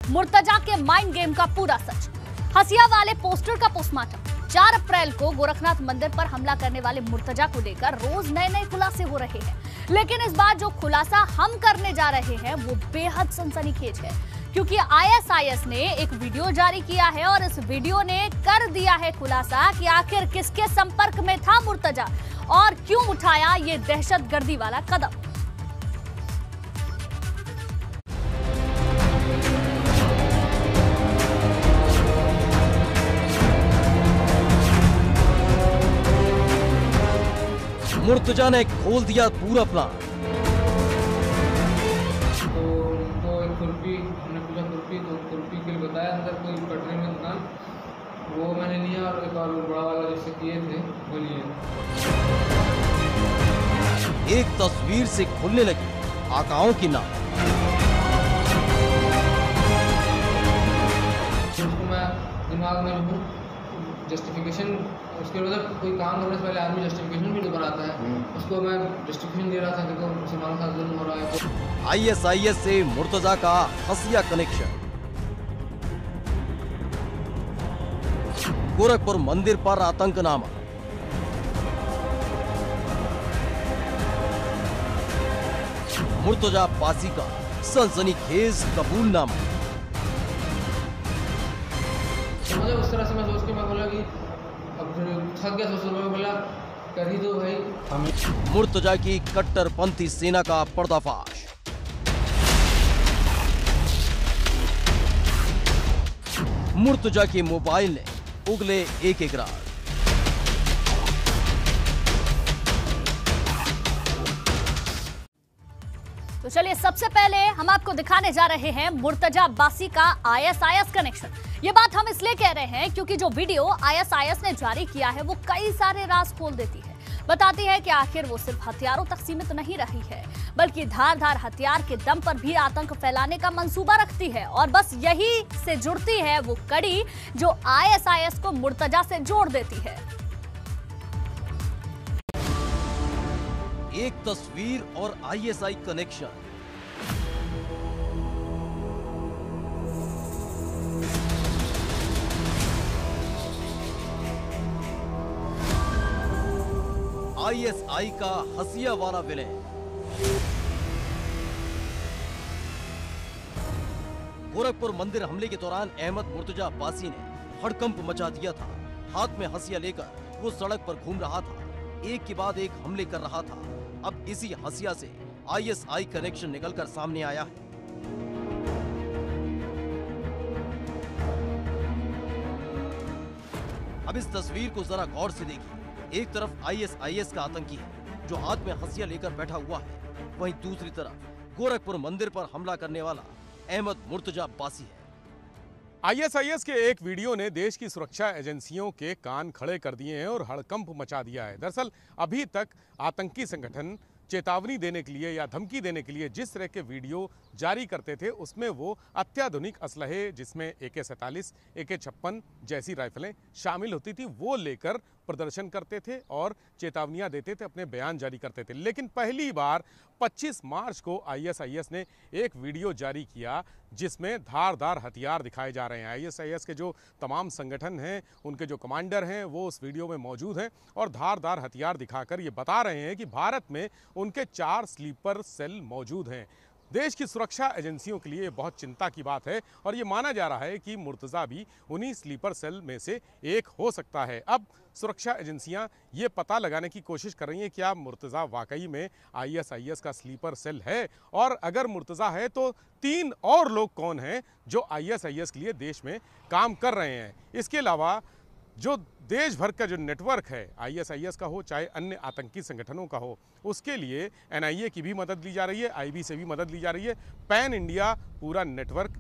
मुर्तजा के mind game का पूरा सच। हसिया वाले पोस्टर का पोस्टमार्टम। 4 अप्रैल को गोरखनाथ मंदिर पर हमला करने वाले मुर्तजा को लेकर रोज नए नए खुलासे हो रहे हैं, लेकिन इस बार जो खुलासा हम करने जा रहे हैं वो बेहद सनसनीखेज है, क्योंकि आईएसआईएस ने एक वीडियो जारी किया है और इस वीडियो ने कर दिया है खुलासा कि आखिर किसके संपर्क में था मुर्तजा और क्यों उठाया ये दहशतगर्दी वाला कदम। मुर्तजा ने खोल दिया पूरा प्लान। तो उनको एक खुरपी, हमने पूछा खुरपी, तो खुरपी के लिए बताया अंदर कोई कटरे में दुकान, वो मैंने लिया और एक और बड़ा वाला जैसे किए थे वो लिए। एक तस्वीर से खुलने लगी आकाओं की नाव। उसको मैं दिमाग में जो जस्टिफिकेशन, उसके मतलब कोई काम करने से पहले आदमी जस्टिफिकेशन भी तो बनाता है, उसको मैं जस्टिफिकेशन दे रहा था, देखो मुसलमानों के साथ जुल्म हो रहा है। तो आईएसआईएस से मुर्तजा का हसिया कनेक्शन। गोरखपुर मंदिर पर आतंकनामा। मुर्तजा पासी का सनसनीखेज कबूलनामा। मतलब उस तरह से मैं सोच के मैं बोला कि अब थक गया, सोच मैं बोला कर ही दो भाई। मुर्तजा की कट्टरपंथी सेना का पर्दाफाश। मुर्तजा के मोबाइल ने उगले एक एक राज। तो चलिए सबसे पहले हम आपको दिखाने जा रहे हैं मुर्तजा बासी का आईएसआईएस कनेक्शन। ये बात हम इसलिए कह रहे हैं क्योंकि जो वीडियो आईएसआईएस ने जारी किया है वो कई सारे राज खोल देती है, बताती है कि आखिर वो सिर्फ हथियारों तक सीमित नहीं रही है, बल्कि धारदार हथियार के दम पर भी आतंक फैलाने का मंसूबा रखती है। और बस यही से जुड़ती है वो कड़ी जो आईएसआईएस को मुर्तजा से जोड़ देती है। एक तस्वीर और आईएसआई कनेक्शन। आईएसआई का हसिया वाला विलेन। गोरखपुर मंदिर हमले के दौरान अहमद मुर्तजा बासी ने हड़कंप मचा दिया था। हाथ में हसिया लेकर वो सड़क पर घूम रहा था, एक के बाद एक हमले कर रहा था। अब इसी हसिया से आईएसआई कनेक्शन निकलकर सामने आया है। अब इस तस्वीर को जरा गौर से देखिए। एक तरफ आईएसआईएस का आतंकी है जो हाथ में हसिया लेकर बैठा हुआ है, वहीं दूसरी तरफ गोरखपुर मंदिर पर हमला करने वाला अहमद मुर्तजा बासी है। आईएसआईएस के एक वीडियो ने देश की सुरक्षा एजेंसियों के कान खड़े कर दिए हैं और हड़कंप मचा दिया है। दरअसल अभी तक आतंकी संगठन चेतावनी देने के लिए या धमकी देने के लिए जिस तरह के वीडियो जारी करते थे उसमें वो अत्याधुनिक असलहे जिसमें AK-47, AK-56 जैसी राइफलें शामिल होती थी वो लेकर प्रदर्शन करते थे और चेतावनियां देते थे, अपने बयान जारी करते थे। लेकिन पहली बार 25 मार्च को आईएसआईएस ने एक वीडियो जारी किया जिसमें धारदार हथियार दिखाए जा रहे हैं। आईएसआईएस के जो तमाम संगठन हैं, उनके जो कमांडर हैं वो उस वीडियो में मौजूद हैं और धारदार हथियार दिखाकर ये बता रहे हैं कि भारत में उनके 4 स्लीपर सेल मौजूद हैं। देश की सुरक्षा एजेंसियों के लिए बहुत चिंता की बात है और ये माना जा रहा है कि मुर्तजा भी उन्हीं स्लीपर सेल में से एक हो सकता है। अब सुरक्षा एजेंसियां ये पता लगाने की कोशिश कर रही हैं क्या मुर्तजा वाकई में आईएसआईएस का स्लीपर सेल है, और अगर मुर्तजा है तो 3 और लोग कौन हैं जो आईएसआईएस के लिए देश में काम कर रहे हैं। इसके अलावा जो देश भर का जो नेटवर्क है आईएसआईएस का हो चाहे अन्य आतंकी संगठनों का हो, उसके लिए एनआईए की भी मदद ली जा रही है, आईबी से भी मदद ली जा रही है। पैन इंडिया पूरा नेटवर्क।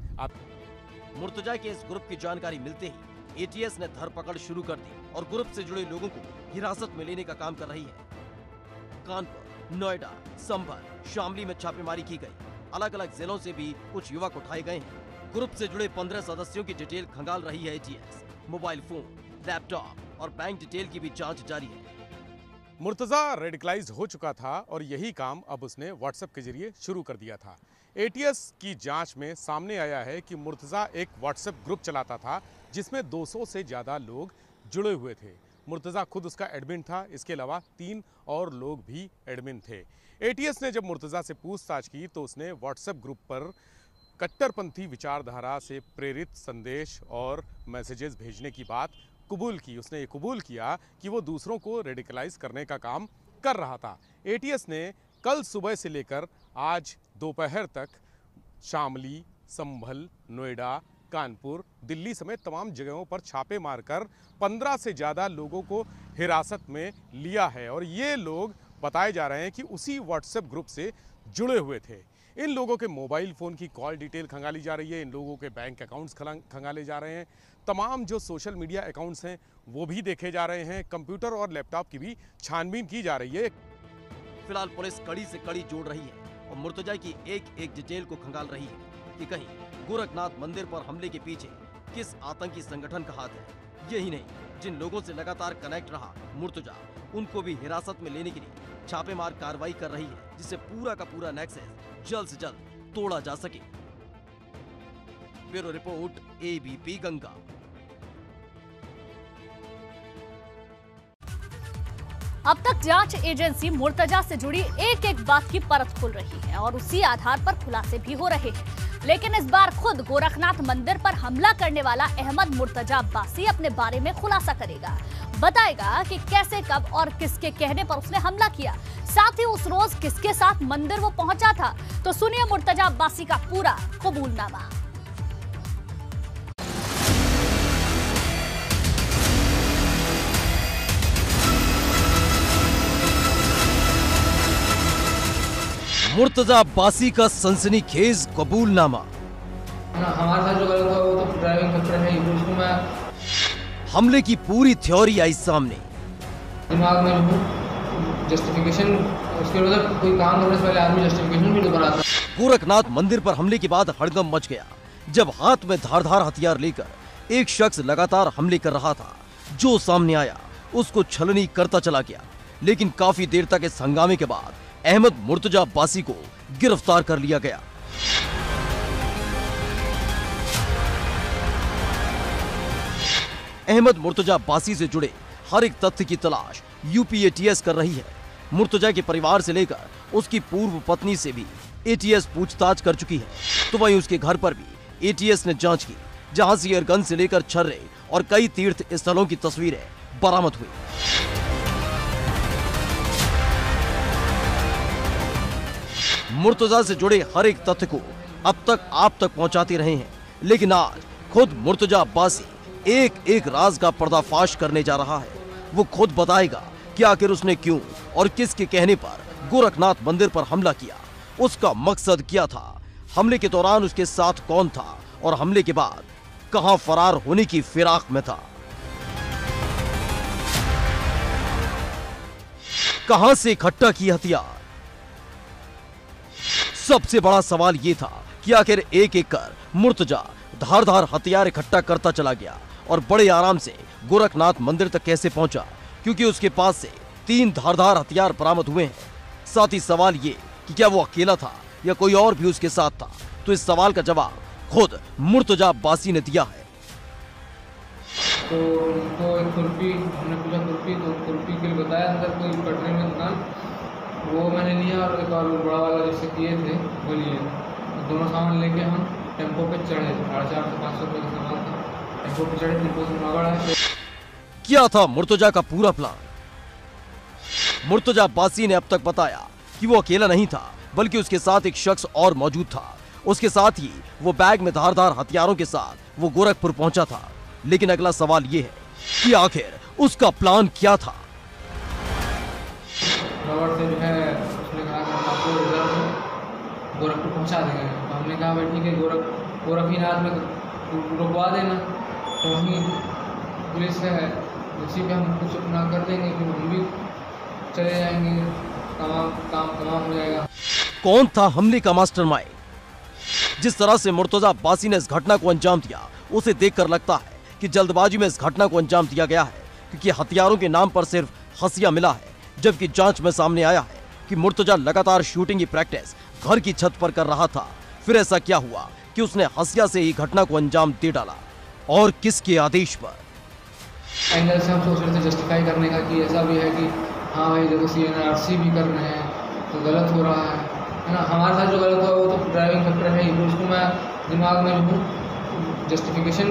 मुर्तजा के इस ग्रुप की जानकारी मिलते ही एटीएस ने धरपकड़ शुरू कर दी और ग्रुप से जुड़े लोगों को हिरासत में लेने का काम कर रही है। कानपुर, नोएडा, संभल, शामली में छापेमारी की गई। अलग अलग जिलों से भी कुछ युवक उठाए गए हैं। ग्रुप से जुड़े 15 सदस्यों की डिटेल खंगाल रही है एटीएस। मोबाइल फोन, लैपटॉप और बैंक डिटेल की भी जांच जारी है। मुर्तजा रेडिकलाइज्ड हो चुका था और यही काम अब उसने व्हाट्सएप के जरिए शुरू कर दिया था। एटीएस की जांच में सामने आया है कि मुर्तज़ा एक व्हाट्सएप ग्रुप चलाता था जिसमें 200 से ज़्यादा लोग जुड़े हुए थे। मुर्तज़ा खुद उसका एडमिन था, इसके अलावा 3 और लोग भी एडमिन थे। एटीएस ने जब मुर्तज़ा से पूछताछ की तो उसने व्हाट्सएप ग्रुप पर कट्टरपंथी विचारधारा से प्रेरित संदेश और मैसेजेस भेजने की बात कबूल की। उसने ये कबूल किया कि वो दूसरों को रेडिकलाइज करने का काम कर रहा था। एटीएस ने कल सुबह से लेकर आज दोपहर तक शामली, संभल, नोएडा, कानपुर, दिल्ली समेत तमाम जगहों पर छापे मारकर 15 से ज़्यादा लोगों को हिरासत में लिया है और ये लोग बताए जा रहे हैं कि उसी व्हाट्सएप ग्रुप से जुड़े हुए थे। इन लोगों के मोबाइल फ़ोन की कॉल डिटेल खंगाली जा रही है, इन लोगों के बैंक अकाउंट्स खंगाले जा रहे हैं, तमाम जो सोशल मीडिया अकाउंट्स हैं वो भी देखे जा रहे हैं, कंप्यूटर और लैपटॉप की भी छानबीन की जा रही है। फिलहाल पुलिस कड़ी से कड़ी जोड़ रही है और मुर्तजा की एक एक डिटेल को खंगाल रही है कि कहीं गोरखनाथ मंदिर पर हमले के पीछे किस आतंकी संगठन का हाथ है। यही नहीं, जिन लोगों से लगातार कनेक्ट रहा मुर्तजा, उनको भी हिरासत में लेने के लिए छापेमार कार्रवाई कर रही है, जिससे पूरा का पूरा नेक्सस जल्द से जल्द तोड़ा जा सके। Bureau report, ABP Ganga. अब तक जांच एजेंसी मुर्तजा से जुड़ी एक एक बात की परत खोल रही है और उसी आधार पर खुलासे भी हो रहे हैं। लेकिन इस बार खुद गोरखनाथ मंदिर पर हमला करने वाला अहमद मुर्तजा अब्बासी अपने बारे में खुलासा करेगा, बताएगा कि कैसे, कब और किसके कहने पर उसने हमला किया, साथ ही उस रोज किसके साथ मंदिर वो पहुंचा था। तो सुनिए मुर्तजा अब्बासी का पूरा कबूलनामा। मुर्तजा अब्बासी का सनसनीखेज कबूलनामा। हमारे साथ जो गलत हुआ वो तो ड्राइविंग फैक्टर है, उसको मैं हमले की पूरी थ्योरी आई सामने। दिमाग में जो जस्टिफिकेशन, उसके बाद कोई काम करने से पहले आदमी जस्टिफिकेशन भी बनाता है। गोरखनाथ मंदिर पर हमले के बाद हड़कंप मच गया जब हाथ में धारदार हथियार लेकर एक शख्स लगातार हमले कर रहा था। जो सामने आया उसको छलनी करता चला गया, लेकिन काफी देर तक इस हंगामे के बाद अहमद मुर्तजा अब्बासी को गिरफ्तार कर लिया गया। अहमद मुर्तजा अब्बासी से जुड़े हर एक तथ्य की तलाश यूपी एटीएस कर रही है। मुर्तजा के परिवार से लेकर उसकी पूर्व पत्नी से भी एटीएस पूछताछ कर चुकी है। तो वहीं उसके घर पर भी एटीएस ने जांच की, जहां से एयरगन से लेकर छर्रे और कई तीर्थ स्थलों की तस्वीरें बरामद हुई। मुर्तजा से जुड़े हर एक तथ्य को अब तक आप तक पहुंचाते रहे हैं, लेकिन आज खुद मुर्तजा अब्बासी एक एक राज का पर्दाफाश करने जा रहा है। वो खुद बताएगा कि आखिर उसने क्यों और किसके कहने पर गोरखनाथ मंदिर पर हमला किया, उसका मकसद क्या था, हमले के दौरान उसके साथ कौन था और हमले के बाद कहां फरार होने की फिराक में था। कहां से इकट्ठा की हथियार। सबसे बड़ा सवाल यह था कि आखिर एक एक कर मुर्तजा धारदार हथियार इकट्ठा करता चला गया और बड़े आराम से गोरखनाथ मंदिर तक कैसे पहुंचा, क्योंकि उसके पास से 3 धारदार हथियार बरामद हुए हैं। साथ ही सवाल ये कि क्या वो अकेला था या कोई और भी उसके साथ था। तो इस सवाल का जवाब खुद मुर्तजा अब्बासी ने दिया है। तो उनको एक खुरपी, हमने पूछा खुरपी, तो खुरपी के लिए बताया अंदर कोई पटरी में दुकान, वो मैंने लिया और एक और बड़ा वाला जैसे किए थे वो लिए। दोनों सामान लेके हम टेम्पो पे चढ़े, 450 से 500 रुपये का सामान था। टेम्पो पे चढ़े, टेम्पो से मगड़ है। क्या था मुर्तजा का पूरा प्लान? मुर्तजा अब्बासी ने अब तक बताया कि वो अकेला नहीं था, बल्कि उसके साथ एक शख्स और मौजूद था। उसके साथ ही वो बैग में धारदार हथियारों के साथ वो गोरखपुर पहुंचा था। लेकिन अगला सवाल ये है कि आखिर उसका प्लान क्या था? रॉबर्ट से जो है उसने कहा कि हम आपको रिजर्व गोरखपुर पहुंचा देंगे। तो हमने कहा भाई ठीक है, गोरखनाथ में रुकवा देना। तो वहीं पुलिस है, उसी पे हम कुछ अपना कर देंगे कि हम भी चले जाएंगे, काम हो जाएगा। कौन था हमले का मास्टरमाइंड? जिस तरह से मुर्तजा अब्बासी ने इस घटना को अंजाम दिया, उसे देखकर लगता है कि जल्दबाजी में इस घटना को अंजाम दिया गया है, क्योंकि हथियारों के नाम पर सिर्फ हसिया मिला है, जबकि जांच में सामने आया है कि मुर्तजा लगातार शूटिंग की प्रैक्टिस घर की छत पर कर रहा था। फिर ऐसा क्या हुआ कि उसने हसिया से ही घटना को अंजाम दे डाला और किसके आदेश पर? एंगल से हम सोच रहे थे जस्टिफाई करने का कि ऐसा भी है कि हाँ भाई देखो CNRC भी कर रहे हैं तो गलत हो रहा है ना। हमारे साथ जो गलत हुआ वो तो ड्राइविंग फैक्टर है ही, तो उसको मैं दिमाग में जो जस्टिफिकेशन,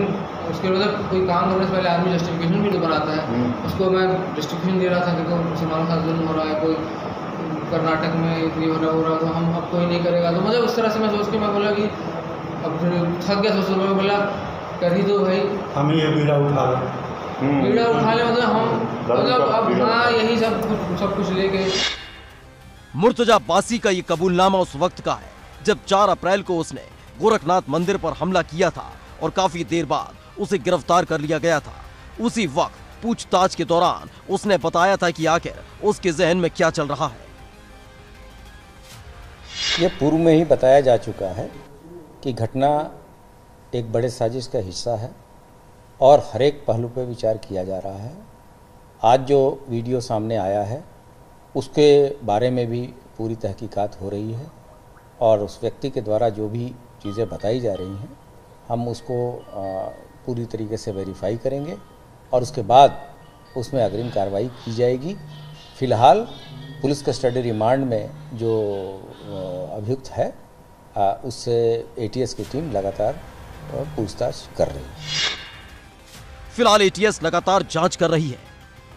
उसके मतलब कोई काम करने से पहले आदमी जस्टिफिकेशन भी तो बनाता है, उसको मैं जस्टिफिकेशन दे रहा था। देखो हमारे साथ जुल्म हो रहा है, कोई कर्नाटक में इतनी हो रहा तो हम अब कोई नहीं करेगा। तो मतलब उस तरह से मैं सोच के मैं बोला कि अब फिर थक गया सोच में, बोला कर ही दो भाई, हम ही ये बीड़ा उठा ले मतलब हम मतलब अब हाँ यही सब कुछ लेके। मुर्तजा बासी का ये कबूलनामा उस वक्त का है जब 4 अप्रैल को उसने गोरखनाथ मंदिर पर हमला किया था और काफी देर बाद उसे गिरफ्तार कर लिया गया था। उसी वक्त पूछताछ के दौरान उसने बताया था कि आखिर उसके जहन में क्या चल रहा है। यह पूर्व में ही बताया जा चुका है कि घटना एक बड़े साजिश का हिस्सा है और हर एक पहलू पर विचार किया जा रहा है। आज जो वीडियो सामने आया है उसके बारे में भी पूरी तहकीकात हो रही है और उस व्यक्ति के द्वारा जो भी चीज़ें बताई जा रही हैं हम उसको पूरी तरीके से वेरीफाई करेंगे और उसके बाद उसमें अग्रिम कार्रवाई की जाएगी। फ़िलहाल पुलिस कस्टडी रिमांड में जो अभियुक्त है उससे ATS की टीम लगातार पूछताछ कर रही है। फिलहाल ATS लगातार जांच कर रही है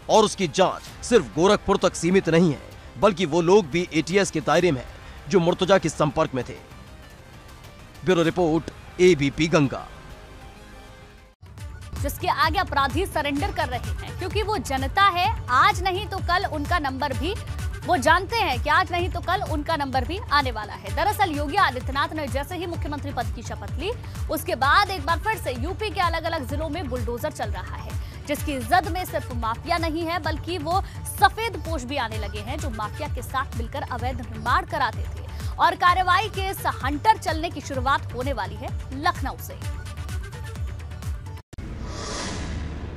और उसकी जांच सिर्फ गोरखपुर तक सीमित नहीं है, बल्कि वो लोग भी ATS के दायरे में हैं जो मुर्तजा के संपर्क में थे। Bureau report, ABP Ganga. जिसके आगे अपराधी सरेंडर कर रहे हैं क्योंकि वो जनता है, आज नहीं तो कल उनका नंबर भी, वो जानते हैं कि आज नहीं तो कल उनका नंबर भी आने वाला है। दरअसल योगी आदित्यनाथ ने जैसे ही मुख्यमंत्री पद की शपथ ली उसके बाद एक बार फिर से यूपी के अलग अलग जिलों में बुलडोजर चल रहा है, जिसकी जद में सिर्फ माफिया नहीं है बल्कि वो सफेद पोश भी आने लगे हैं जो माफिया के साथ मिलकर अवैध निर्माण कराते थे। और कार्रवाई के इस हंटर चलने की शुरुआत होने वाली है लखनऊ से।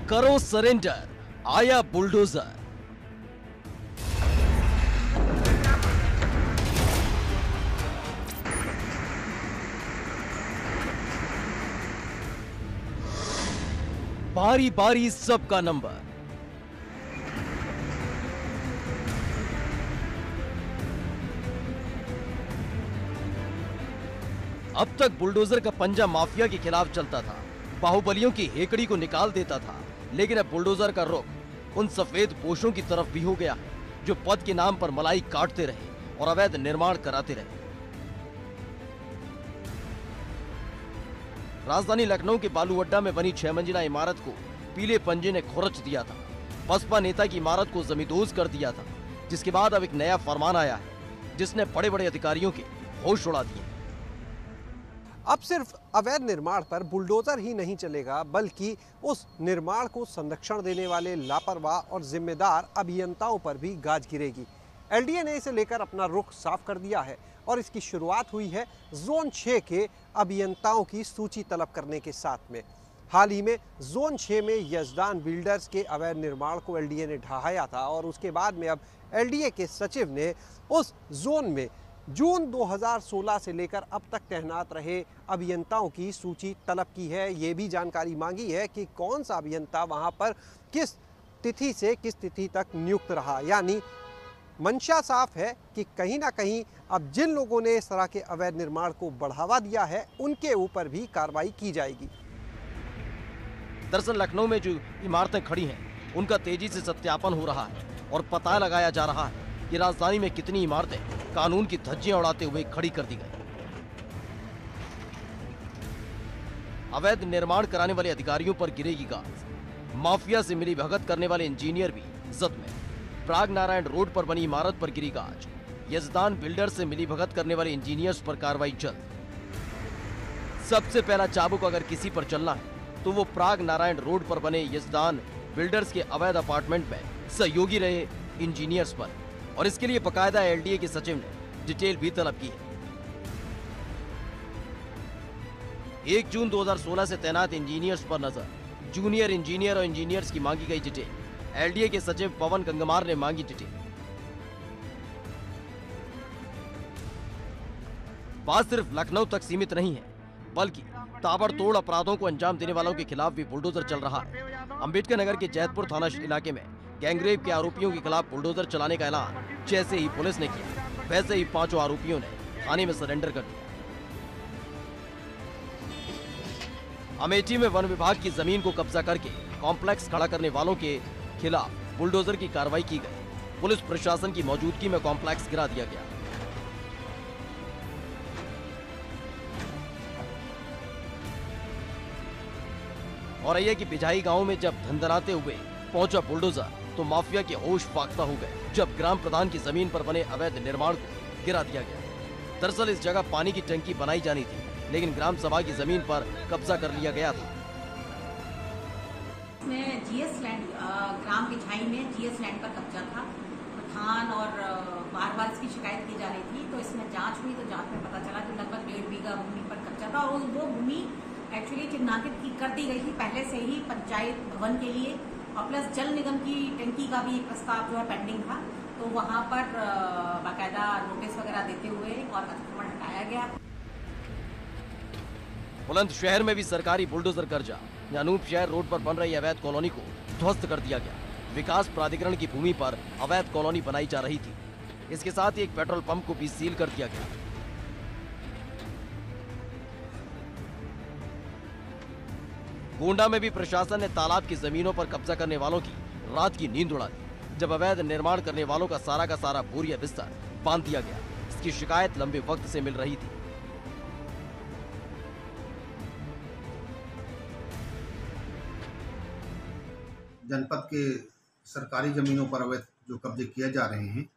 करो सरेंडर, आया बुलडोजर। बारी बारी सबका नंबर। अब तक बुलडोजर का पंजा माफिया के खिलाफ चलता था, बाहुबलियों की हेकड़ी को निकाल देता था, लेकिन अब बुलडोजर का रुख उन सफेद पोशों की तरफ भी हो गया है जो पद के नाम पर मलाई काटते रहे और अवैध निर्माण कराते रहे। राजधानी लखनऊ के बालू अड्डा में बनी 6 मंजिला इमारत को पीले पंजे ने खुरच दिया था। बसपा नेता की इमारत को जमींदोज कर दिया था, जिसके बाद अब एक नया फरमान आया है जिसने बड़े बड़े अधिकारियों के होश उड़ा दिए। अब सिर्फ अवैध निर्माण पर बुलडोजर ही नहीं चलेगा, बल्कि उस निर्माण को संरक्षण देने वाले लापरवाह और जिम्मेदार अभियंताओं पर भी गाज गिरेगी। LDA ने इसे लेकर अपना रुख साफ कर दिया है और इसकी शुरुआत हुई है जोन 6 के अभियंताओं की सूची तलब करने के साथ में। हाल ही में जोन 6 में यजदान बिल्डर्स के अवैध निर्माण को LDA ने ढहाया था और उसके बाद में अब LDA के सचिव ने उस जोन में जून 2016 से लेकर अब तक तैनात रहे अभियंताओं की सूची तलब की है। ये भी जानकारी मांगी है कि कौन सा अभियंता वहां पर किस तिथि से किस तिथि तक नियुक्त रहा। यानी मंशा साफ है कि कहीं ना कहीं अब जिन लोगों ने इस तरह के अवैध निर्माण को बढ़ावा दिया है उनके ऊपर भी कार्रवाई की जाएगी। दरअसल लखनऊ में जो इमारतें खड़ी हैं उनका तेजी से सत्यापन हो रहा है और पता लगाया जा रहा है कि राजधानी में कितनी इमारतें कानून की धज्जियां उड़ाते हुए खड़ी कर दी गई। अवैध निर्माण कराने वाले अधिकारियों पर गिरेगी गाज। माफिया से मिली भगत करने वाले इंजीनियर भी जद में। प्राग नारायण रोड पर बनी इमारत पर गिरी गाज। यजदान बिल्डर से मिली भगत करने वाले इंजीनियर्स पर कार्रवाई जल्द। सबसे पहला चाबुक अगर किसी पर चलना है तो वो प्राग नारायण रोड पर बने यजदान बिल्डर्स के अवैध अपार्टमेंट में सहयोगी रहे इंजीनियर्स पर, और इसके लिए बकायदा LDA के सचिव ने डिटेल भी तलब की है। 1 जून 2016 से तैनात इंजीनियर्स पर नजर। जूनियर इंजीनियर और इंजीनियर्स की मांगी गई डिटेल। LDA के सचिव पवन गंगमार ने मांगी डिटेल। बात सिर्फ लखनऊ तक सीमित नहीं है, बल्कि ताबड़तोड़ अपराधों को अंजाम देने वालों के खिलाफ भी बुलडोजर चल रहा है। अंबेडकर नगर के जैतपुर थाना इलाके में गैंगरेप के आरोपियों के खिलाफ बुलडोजर चलाने का ऐलान जैसे ही पुलिस ने किया, वैसे ही 5 आरोपियों ने थाने में सरेंडर कर दिया। अमेठी में वन विभाग की जमीन को कब्जा करके कॉम्प्लेक्स खड़ा करने वालों के खिलाफ बुलडोजर की कार्रवाई की गई। पुलिस प्रशासन की मौजूदगी में कॉम्प्लेक्स गिरा दिया गया। और यह कि बिजाई गांव में जब धंधनाते हुए पहुंचा बुलडोजर तो माफिया के होश फाख्ता हो गए जब ग्राम प्रधान की जमीन पर बने अवैध निर्माण को गिरा दिया गया। दरअसल इस जगह पानी की टंकी बनाई जानी थी, लेकिन ग्राम सभा की जमीन पर कब्जा कर लिया गया था। इसमें जीएस लैंड, ग्राम बिछाई में जीएस लैंड पर कब्जा था। प्रधान और बार बार इसकी शिकायत की जा रही थी, तो इसमें जांच हुई तो जांच में पता चला कि लगभग 1.5 बीघा भूमि पर कब्जा था और वो भूमि एक्चुअली चिन्हांकित कर दी गई थी पहले से ही पंचायत भवन के लिए, और प्लस जल निगम की टंकी का भी प्रस्ताव जो है पेंडिंग था, तो वहां पर बाकायदा नोटिस वगैरह देते हुए और अतिक्रमण हटाया गया। बुलंदशहर में भी सरकारी बुलडोजर कब्जा, अनूप शहर रोड पर बन रही अवैध कॉलोनी को ध्वस्त कर दिया गया। विकास प्राधिकरण की भूमि पर अवैध कॉलोनी बनाई जा रही थी। इसके साथ ही एक पेट्रोल पंप को भी सील कर दिया गया। गोंडा में भी प्रशासन ने तालाब की जमीनों पर कब्जा करने वालों की रात की नींद उड़ा दी, जब अवैध निर्माण करने वालों का सारा बोरिया बिस्तर बांध दिया गया। इसकी शिकायत लंबे वक्त से मिल रही थी। जनपद के सरकारी जमीनों पर अवैध जो कब्जे किए जा रहे हैं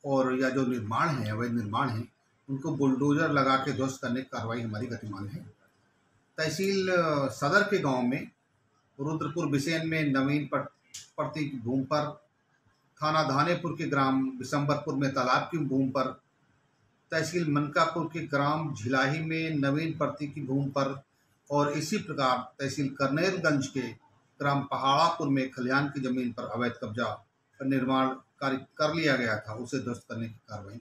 और या जो निर्माण है, अवैध निर्माण है, उनको बुलडोजर लगा के ध्वस्त करने की कार्रवाई हमारी गतिमान है। तहसील सदर के गांव में रुद्रपुर बिसेन में नवीन प्रति की भूमि पर, थाना धानेपुर के ग्राम बिशंबरपुर में तालाब की भूमि पर, तहसील मनकापुर के ग्राम झिलाही में नवीन प्रति की भूमि पर और इसी प्रकार तहसील करनेलगंज के ग्राम पहाड़ापुर में खलिहान की जमीन पर अवैध कब्जा निर्माण कार्य कर लिया गया था, उसे ध्वस्त करने की कार्रवाई।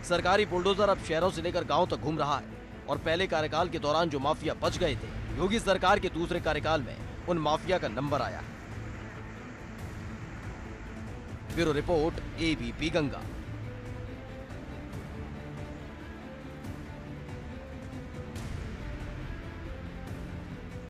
सरकारी बुलडोजर अब शहरों से लेकर गांव तक घूम रहा है और पहले कार्यकाल के दौरान जो माफिया बच गए थे, योगी सरकार के दूसरे कार्यकाल में उन माफिया का नंबर आया है। Bureau report, ABP Ganga.